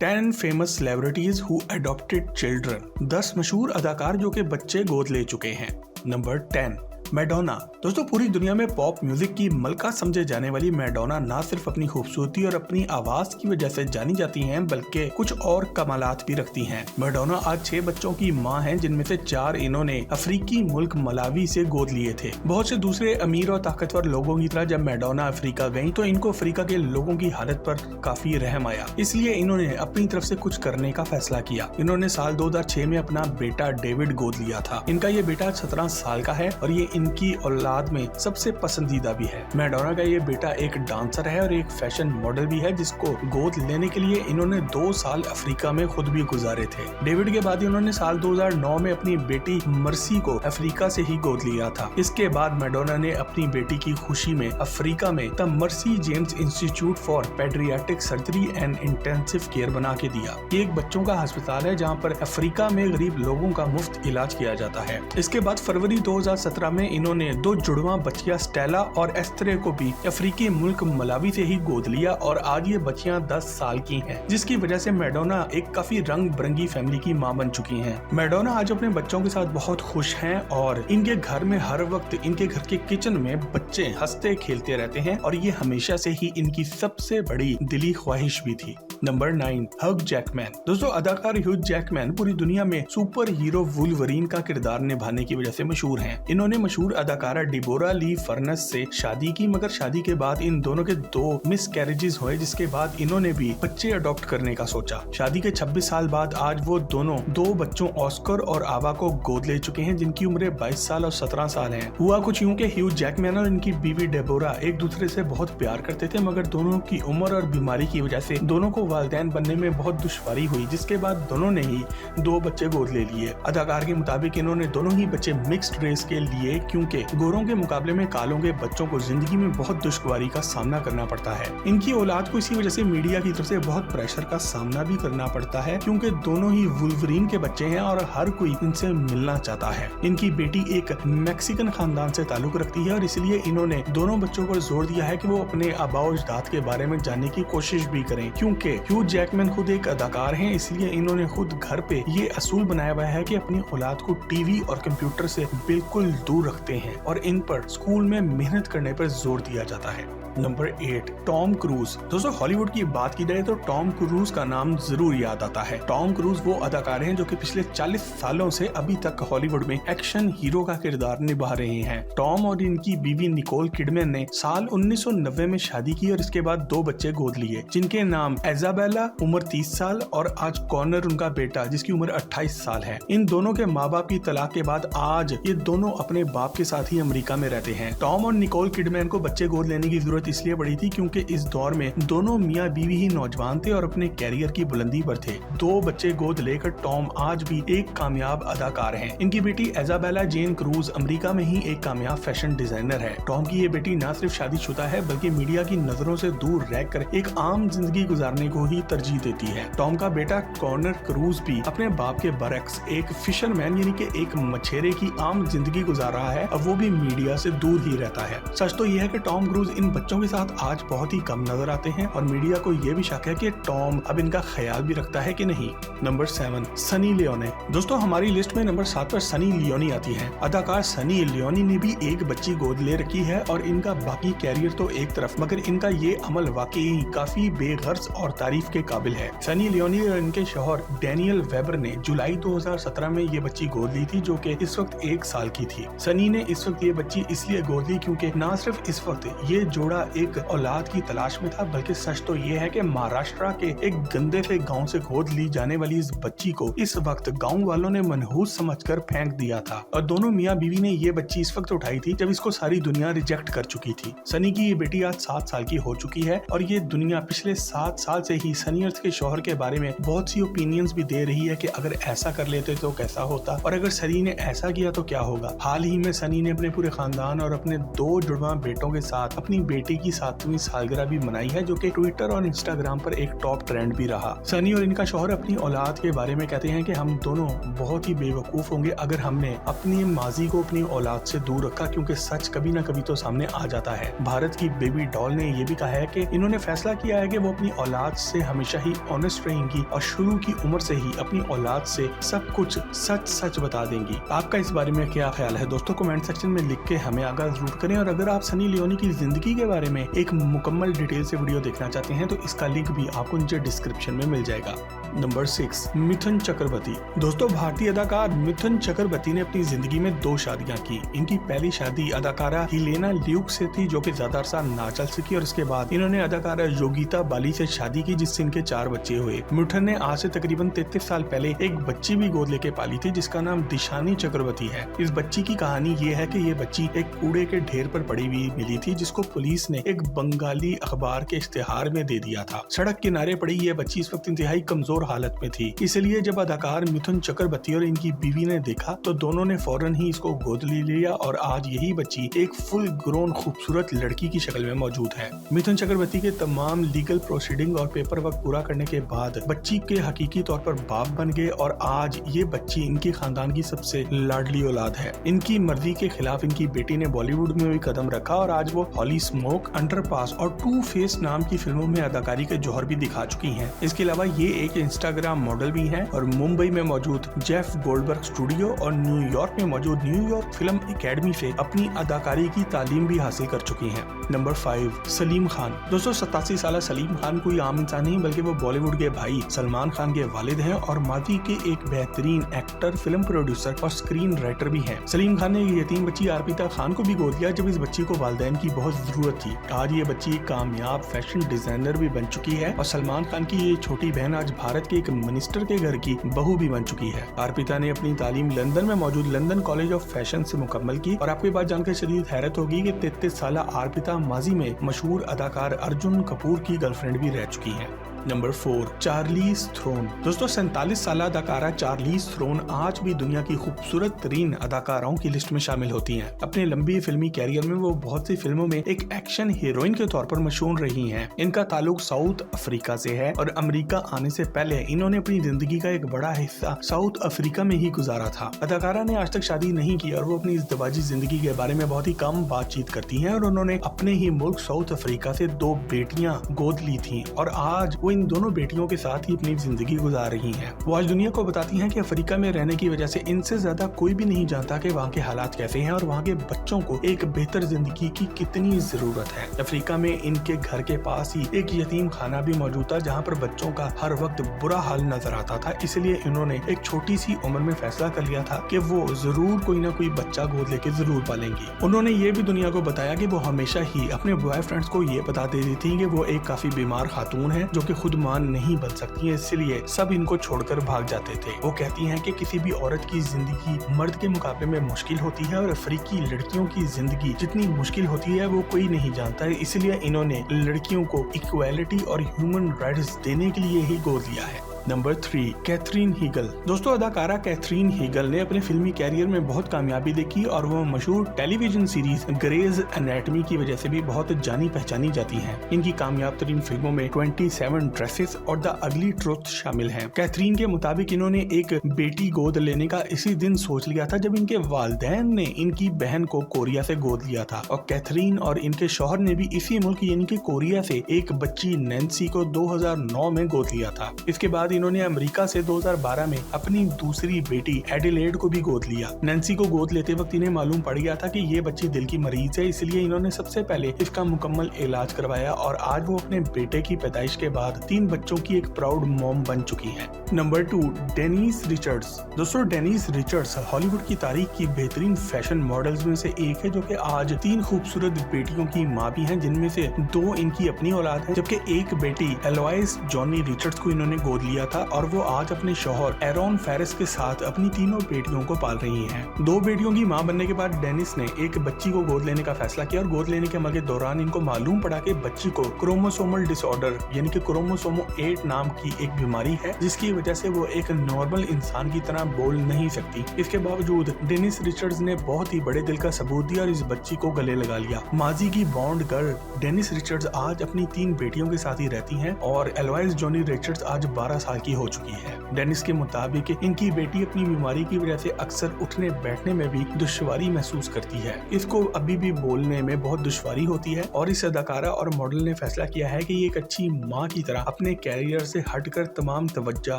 10 famous celebrities who adopted children. 10 मशहूर अदाकार जो के बच्चे गोद ले चुके हैं। Number 10, Madonna. दोस्तों, पूरी दुनिया में पॉप म्यूजिक की मलका समझे जाने वाली मैडोना न सिर्फ अपनी खूबसूरती और अपनी आवाज की वजह से जानी जाती हैं, बल्कि कुछ और कमालात भी रखती हैं। मैडोना आज 6 बच्चों की मां हैं, जिनमें से 4 इन्होंने अफ्रीकी मुल्क मलावी से गोद लिए थे। बहुत से दूसरे अमीर और ताकतवर लोगों की तरह जब मैडोना अफ्रीका गयी तो इनको अफ्रीका के लोगों की हालत पर काफी रहम आया, इसलिए इन्होंने अपनी तरफ से कुछ करने का फैसला किया। इन्होंने साल 2006 में अपना बेटा डेविड गोद लिया था। इनका ये बेटा 17 साल का है और ये इनकी औलाद में सबसे पसंदीदा भी है। मैडोना का ये बेटा एक डांसर है और एक फैशन मॉडल भी है, जिसको गोद लेने के लिए इन्होंने 2 साल अफ्रीका में खुद भी गुजारे थे। डेविड के बाद इन्होंने साल 2009 में अपनी बेटी मर्सी को अफ्रीका से ही गोद लिया था। इसके बाद मैडोना ने अपनी बेटी की खुशी में अफ्रीका में the mercy James institute for paediatric surgery and intensive care बना के दिया। ये एक बच्चों का अस्पताल है जहाँ पर अफ्रीका में गरीब लोगों का मुफ्त इलाज किया जाता है। इसके बाद फरवरी 2017 में इन्होंने 2 जुड़वा बच्चियां स्टेला और एस्त्रे को भी अफ्रीकी मुल्क मलावी से ही गोद लिया और आज ये बच्चियां 10 साल की हैं, जिसकी वजह से मैडोना एक काफी रंग बिरंगी फैमिली की मां बन चुकी हैं। मैडोना आज अपने बच्चों के साथ बहुत खुश हैं और इनके घर में हर वक्त इनके घर के किचन में बच्चे हंसते खेलते रहते हैं और ये हमेशा से ही इनकी सबसे बड़ी दिली ख्वाहिश भी थी। Number 9, Hugh Jackman. दोस्तों, अदाकार ह्यू जैकमैन पूरी दुनिया में सुपर हीरो वुल्वरीन का किरदार निभाने की वजह से मशहूर हैं। इन्होंने मशहूर अदाकारा डिबोरा ली फर्नस से शादी की, मगर शादी के बाद इन दोनों के 2 मिसकैरेजेस हुए, जिसके बाद इन्होंने भी बच्चे अडॉप्ट करने का सोचा। शादी के 26 साल बाद आज वो दोनों 2 बच्चों ऑस्कर और आवा को गोद ले चुके हैं, जिनकी उम्रें 22 साल और 17 साल हैं। हुआ कुछ यूं कि ह्यू जैकमैन और इनकी बीवी डेबोरा एक दूसरे से बहुत प्यार करते थे, मगर दोनों की उम्र और बीमारी की वजह से दोनों को वालिदैन बनने में बहुत दुश्वारी हुई, जिसके बाद दोनों ने ही 2 बच्चे गोद ले लिए। अदाकार के मुताबिक इन्होंने दोनों ही बच्चे मिक्स्ड रेस के लिए, क्योंकि गोरों के मुकाबले में कालों के बच्चों को जिंदगी में बहुत दुश्वारी का सामना करना पड़ता है। इनकी औलाद को इसी वजह से मीडिया की तरफ से बहुत प्रेशर का सामना भी करना पड़ता है, क्योंकि दोनों ही वुल्वरीन के बच्चे हैं और हर कोई इनसे मिलना चाहता है। इनकी बेटी एक मैक्सिकन खानदान से ताल्लुक रखती है और इसलिए इन्होंने दोनों बच्चों पर जोर दिया है कि वो अपने आबाओ अजदाद के बारे में जानने की कोशिश भी करें, क्योंकि ह्यू जैकमैन खुद एक अदाकार हैं, इसलिए इन्होंने खुद घर पे ये असूल बनाया हुआ है कि अपनी औलाद को टीवी और कंप्यूटर से बिल्कुल दूर रखते हैं और इन पर स्कूल में मेहनत करने पर जोर दिया जाता है। Number 8, Tom cruise. दोस्तों, हॉलीवुड की बात की जाए तो टॉम क्रूज का नाम जरूर याद आता है। टॉम क्रूज वो अदाकार हैं जो कि पिछले 40 सालों से अभी तक हॉलीवुड में एक्शन हीरो का किरदार निभा रहे हैं। टॉम और इनकी बीवी निकोल किडमैन ने साल 1990 में शादी की और इसके बाद 2 बच्चे गोद लिए, जिनके नाम इजाबेला उम्र 30 साल और आज कॉर्नर उनका बेटा जिसकी उम्र 28 साल है। इन दोनों के माँ बाप की तलाक के बाद आज ये दोनों अपने बाप के साथ ही अमेरिका में रहते हैं। टॉम और निकोल किडमैन को बच्चे गोद लेने की जरूरत इसलिए पड़ी थी क्योंकि इस दौर में दोनों मियाँ बीवी ही नौजवान थे और अपने कैरियर की बुलंदी पर थे। 2 बच्चे गोद लेकर टॉम आज भी एक कामयाब अदाकार हैं। इनकी बेटी इजाबेला जेन क्रूज अमेरिका में ही एक कामयाब फैशन डिजाइनर है। टॉम की ये बेटी न सिर्फ शादीशुदा है बल्कि मीडिया की नजरों से दूर रहकर एक आम जिंदगी गुजारने को ही तरजीह देती है। टॉम का बेटा कॉर्नर क्रूज भी अपने बाप के बरक्स एक फिशरमैन यानी कि एक मछेरे की आम जिंदगी गुजार रहा है और वो भी मीडिया से दूर ही रहता है। सच तो यह है कि टॉम क्रूज इन बच्चों के साथ आज बहुत ही कम नजर आते हैं और मीडिया को यह भी शक है कि टॉम अब इनका ख्याल भी रखता है कि नहीं। Number 7, Sunny Leone. दोस्तों, हमारी लिस्ट में नंबर 7 पर सनी लियोनी आती है। अदाकार सनी लियोनी ने भी एक बच्ची गोद ले रखी है और इनका बाकी कैरियर तो एक तरफ, मगर इनका ये अमल वाकई काफी बेगर्ज और तारीफ के काबिल है। सनी लियोनी और इनके शौहर डैनियल वेबर ने जुलाई 2017 में ये बच्ची गोद ली थी, जो कि इस वक्त 1 साल की थी। सनी ने इस वक्त ये बच्ची इसलिए गोद ली क्योंकि न सिर्फ इस वक्त ये जोड़ा एक औलाद की तलाश में था, बल्कि सच तो ये है कि महाराष्ट्र के एक गंदे से गांव से गोद ली जाने वाली इस बच्ची को इस वक्त गांव वालों ने मनहूस समझकर फेंक दिया था और दोनों मियाँ बीवी ने ये बच्ची इस वक्त उठाई थी जब इसको सारी दुनिया रिजेक्ट कर चुकी थी। सनी की ये बेटी आज 7 साल की हो चुकी है और ये दुनिया पिछले 7 साल से ही सनी अर्थ के शौहर के बारे में बहुत सी ओपिनियंस भी दे रही है कि अगर ऐसा कर लेते तो कैसा होता और अगर सनी ने ऐसा किया तो क्या होगा। हाल ही में सनी ने अपने पूरे खानदान और अपने 2 जुड़वा बेटों के साथ अपनी बेटी बेटे की 7वीं सालगिरह भी मनाई है, जो कि ट्विटर और इंस्टाग्राम पर एक टॉप ट्रेंड भी रहा। सनी और इनका शौहर अपनी औलाद के बारे में कहते हैं कि हम दोनों बहुत ही बेवकूफ होंगे अगर हमने अपनी माजी को अपनी औलाद से दूर रखा, क्योंकि सच कभी ना कभी तो सामने आ जाता है। भारत की बेबी डॉल ने ये भी कहा है कि इन्होंने फैसला किया है कि वो अपनी औलाद से हमेशा ही ऑनेस्ट रहेंगी और शुरू की उम्र से ही अपनी औलाद से सब कुछ सच सच बता देंगी। आपका इस बारे में क्या ख्याल है दोस्तों? कमेंट सेक्शन में लिख के हमें आगाह जरूर करें। और अगर आप सनी लियोनी की जिंदगी के बारे में एक मुकम्मल डिटेल से वीडियो देखना चाहते हैं तो इसका लिंक भी आपको नीचे डिस्क्रिप्शन में मिल जाएगा। नंबर 6, मिथुन चक्रवर्ती। दोस्तों, भारतीय अदाकार मिथुन चक्रवर्ती ने अपनी जिंदगी में 2 शादियां की। इनकी पहली शादी अदाकारा हिलेना ल्यूक से थी, जो कि ज्यादा अरसा ना चल सकी, और इसके बाद इन्होंने अदाकारा योगिता बाली से शादी की, जिससे इनके 4 बच्चे हुए। मिथुन ने आज से तकरीबन 33 साल पहले एक बच्ची भी गोद लेके पाली थी, जिसका नाम दिशानी चक्रवर्ती है। इस बच्ची की कहानी ये है कि ये बच्ची एक कूड़े के ढेर पर पड़ी हुई मिली थी, जिसको पुलिस ने एक बंगाली अखबार के इश्तेहार में दे दिया था। सड़क किनारे पड़ी ये बच्ची इस वक्त इंतहाई कमजोर हालत में थी। इसलिए जब अदाकार मिथुन चक्रवर्ती और इनकी बीवी ने देखा तो दोनों ने फौरन ही इसको गोद ले लिया और आज यही बच्ची एक फुल ग्रोन खूबसूरत लड़की की शक्ल में मौजूद है। मिथुन चक्रवर्ती के तमाम लीगल प्रोसीडिंग और पेपर वर्क पूरा करने के बाद बच्ची के हकीकी तौर पर बाप बन गए और आज ये बच्ची इनके खानदान की सबसे लाडली औलाद है। इनकी मर्जी के खिलाफ इनकी बेटी ने बॉलीवुड में भी कदम रखा और आज वो हॉली स्मोक, अंडरपास और टू फेस नाम की फिल्मों में अदाकारी के जौहर भी दिखा चुकी हैं। इसके अलावा ये एक इंस्टाग्राम मॉडल भी हैं और मुंबई में मौजूद जेफ गोल्डबर्ग स्टूडियो और न्यूयॉर्क में मौजूद न्यूयॉर्क फिल्म एकेडमी से अपनी अदाकारी की तालीम भी हासिल कर चुकी हैं। नंबर 5, सलीम खान। दोस्तों, 87 साल सलीम खान कोई आम इंसान नहीं बल्कि वो बॉलीवुड के भाई सलमान खान के वालिद हैं और माजी के एक बेहतरीन एक्टर, फिल्म प्रोड्यूसर और स्क्रीन राइटर भी हैं। सलीम खान ने यतीम बच्ची अर्पिता खान को भी गोद लिया जब इस बच्ची को वालिदैन की बहुत जरूरत थी। आज ये बच्ची एक कामयाब फैशन डिजाइनर भी बन चुकी है और सलमान खान की ये छोटी बहन आज भारत के एक मिनिस्टर के घर की बहू भी बन चुकी है। अर्पिता ने अपनी तालीम लंदन में मौजूद लंदन कॉलेज ऑफ फैशन से मुकम्मल की और आपको ये बात जानकर शदीद हैरत होगी कि 33 साल अर्पिता माजी में मशहूर अदाकार अर्जुन कपूर की गर्लफ्रेंड भी रह चुकी है। Number 4, Charlize Theron. दोस्तों, 47 साल अदाकारा चार्लीज थ्रोन आज भी दुनिया की खूबसूरत तरीन अदाकाराओं की लिस्ट में शामिल होती हैं। अपने लंबी फिल्मी कैरियर में वो बहुत सी फिल्मों में एक एक्शन हीरोइन के तौर पर मशहूर रही हैं। इनका ताल्लुक साउथ अफ्रीका से है और अमेरिका आने से पहले इन्होंने अपनी जिंदगी का एक बड़ा हिस्सा साउथ अफ्रीका में ही गुजारा था। अदाकारा ने आज तक शादी नहीं की और वो अपनी इज़्दिवाजी जिंदगी के बारे में बहुत ही कम बातचीत करती हैं और उन्होंने अपने ही मुल्क साउथ अफ्रीका से 2 बेटियां गोद ली थी और आज इन दोनों बेटियों के साथ ही अपनी जिंदगी गुजार रही हैं। वो आज दुनिया को बताती हैं कि अफ्रीका में रहने की वजह से इनसे ज्यादा कोई भी नहीं जानता कि वहाँ के हालात कैसे हैं और वहाँ के बच्चों को एक बेहतर जिंदगी की कितनी जरूरत है। अफ्रीका में इनके घर के पास ही एक यतीम खाना भी मौजूद था जहाँ पर बच्चों का हर वक्त बुरा हाल नजर आता था। इसलिए इन्होंने एक छोटी सी उम्र में फैसला कर लिया था कि वो जरूर कोई ना कोई बच्चा गोद लेके जरूर पालेंगी। उन्होंने ये भी दुनिया को बताया कि वो हमेशा ही अपने बॉयफ्रेंड्स को ये बता देती थी कि वो एक काफी बीमार खातून है जो कि खुद मां नहीं बन सकती है, इसलिए सब इनको छोड़कर भाग जाते थे। वो कहती हैं कि किसी भी औरत की जिंदगी मर्द के मुकाबले में मुश्किल होती है और अफ्रीकी लड़कियों की जिंदगी जितनी मुश्किल होती है वो कोई नहीं जानता है। इसलिए इन्होंने लड़कियों को इक्वालिटी और ह्यूमन राइट्स देने के लिए ही गोद लिया है। Number 3, Katherine Heigl. दोस्तों, अदाकारा कैथरीन हीगल ने अपने फिल्मी कैरियर में बहुत कामयाबी देखी और वो मशहूर टेलीविजन सीरीज ग्रेज एनाटॉमी की वजह से भी बहुत जानी पहचानी जाती हैं। इनकी कामयाब तरीन फिल्मों में 27 ड्रेसेस और द अगली ट्रुथ शामिल हैं। कैथरीन के मुताबिक इन्होंने एक बेटी गोद लेने का इसी दिन सोच लिया था जब इनके वालिदैन ने इनकी बहन को कोरिया से गोद लिया था और कैथरीन और इनके शौहर ने भी इसी मुल्क यानी कि कोरिया से एक बच्ची नैन्सी को 2009 में गोद लिया था। इसके बाद इन्होंने अमेरिका से 2012 में अपनी दूसरी बेटी एडिलेड को भी गोद लिया। नैन्सी को गोद लेते वक्त इन्हें मालूम पड़ गया था कि ये बच्ची दिल की मरीज है, इसलिए इन्होंने सबसे पहले इसका मुकम्मल इलाज करवाया और आज वो अपने बेटे की पैदाइश के बाद 3 बच्चों की एक प्राउड मॉम बन चुकी है। Number 2, Denise Richards. दोस्तों, डेनिस रिचर्ड्स हॉलीवुड की तारीख की बेहतरीन फैशन मॉडल्स में से एक है जो कि आज 3 खूबसूरत बेटियों की माँ भी हैं, जिनमें से 2 इनकी अपनी औलाद है, जबकि एक बेटी एलोइस जॉनी रिचर्ड्स को इन्होंने गोद लिया लिया था और वो आज अपने शौहर एरोन फेरिस के साथ अपनी तीनों बेटियों को पाल रही हैं। 2 बेटियों की मां बनने के बाद डेनिस ने एक बच्ची को गोद लेने का फैसला किया और गोद लेने के अमल के दौरान इनको मालूम पड़ा कि बच्ची को क्रोमोसोमल डिसऑर्डर यानी कि क्रोमोसोमो 8 नाम की एक बीमारी है, जिसकी वजह से वो एक नॉर्मल इंसान की तरह बोल नहीं सकती। इसके बावजूद डेनिस रिचर्ड्स ने बहुत ही बड़े दिल का सबूत दिया और इस बच्ची को गले लगा लिया। माजी की बॉन्ड गर्ल डेनिस रिचर्ड्स आज अपनी 3 बेटियों के साथ ही रहती हैं और एलोइस जॉनी रिचर्ड्स आज 12 साल की हो चुकी है। डेनिस के मुताबिक इनकी बेटी अपनी बीमारी की वजह से अक्सर उठने बैठने में भी दुश्वारी महसूस करती है। इसको अभी भी बोलने में बहुत दुश्वारी होती है और इस अदाकारा और मॉडल ने फैसला किया है कि ये एक अच्छी माँ की तरह अपने कैरियर से हटकर तमाम तवज्जो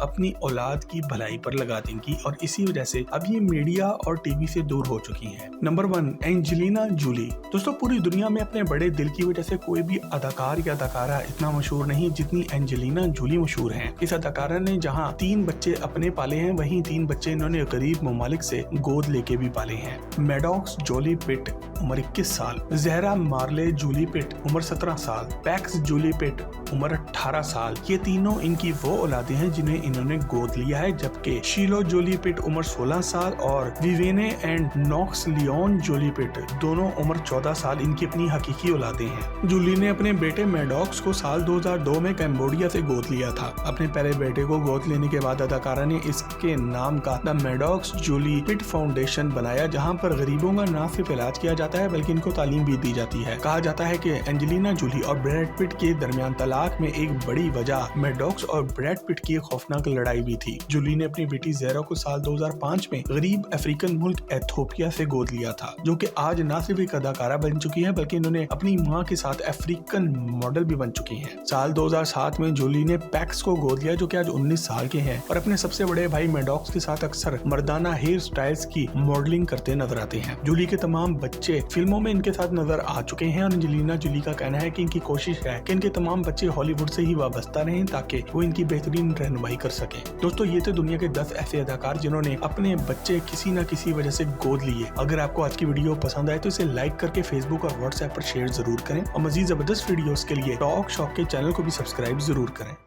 अपनी औलाद की भलाई पर लगा देंगी और इसी वजह से अब ये मीडिया और टीवी से दूर हो चुकी हैं। Number 1, Angelina Jolie. दोस्तों, पूरी दुनिया में अपने बड़े दिल की वजह से कोई भी अदाकार या अदाकारा इतना मशहूर नहीं जितनी एंजेलिना जूली मशहूर हैं। इस अदाकारा ने जहां 3 बच्चे अपने पाले हैं, वहीं 3 बच्चे इन्होंने गरीब ममालिक से गोद लेके भी पाले हैं। मैडॉक्स जूली पिट उम्र 21 साल, जहरा मार्ले जूली पिट उम्र 17 साल, पैक्स जूली पिट उम्र 18 साल। ये तीनों इनकी वो औलादे हैं जिन्हें इन्होंने गोद लिया है, जबकि शीलो जूली पिट उम्र 16 साल और विवेने एंड नॉक्स लियोन जूली पिट दोनों उम्र 14 साल इनकी अपनी हकीकी औलादे हैं। जूली ने अपने बेटे मैडॉक्स को साल 2002 में कैम्बोडिया से गोद लिया था। अपने पहले बेटे को गोद लेने के बाद अदाकारा ने इसके नाम का the Maddox Jolie Pitt Foundation बनाया, जहां पर गरीबों का न सिर्फ इलाज किया जाता है बल्कि इनको तालीम भी दी जाती है। कहा जाता है कि एंजेलिना जूली और ब्रैड पिट के दरमियान तलाक में एक बड़ी वजह मैडॉक्स और ब्रैड पिट की खौफनाक लड़ाई भी थी। जूली ने अपनी बेटी ज़ेरा को साल 2005 में गरीब अफ्रीकन मुल्क एथियोपिया से गोद लिया था, जो कि आज न सिर्फ एक अदाकारा बन चुकी है बल्कि इन्होंने अपनी मां के साथ अफ्रीकन मॉडल भी बन चुकी हैं। साल 2007 में जूली ने पैक्स को गोद लिया, जो कि आज 19 साल के हैं और अपने सबसे बड़े भाई मैडॉक्स के साथ अक्सर मर्दाना हेयर स्टाइल्स की मॉडलिंग करते नजर आते हैं। जूली के तमाम बच्चे फिल्मों में इनके साथ नजर आ चुके हैं और एंजेलिना जूली का कहना है कि इनकी कोशिश है कि इनके तमाम बच्चे हॉलीवुड से ही वाबस्ता रहें ताकि वो इनकी बेहतरीन रहनुमाई कर सकें। दोस्तों, ये थे दुनिया के 10 ऐसे अदाकार जिन्होंने अपने बच्चे किसी न किसी वजह से गोद लिए। अगर आपको आज की वीडियो पसंद आए तो इसे लाइक करके फेसबुक और व्हाट्सएप पर शेयर जरूर करें और मजीद जबरदस्त वीडियोस के लिए टॉक शॉप के चैनल को भी सब्सक्राइब जरूर करें।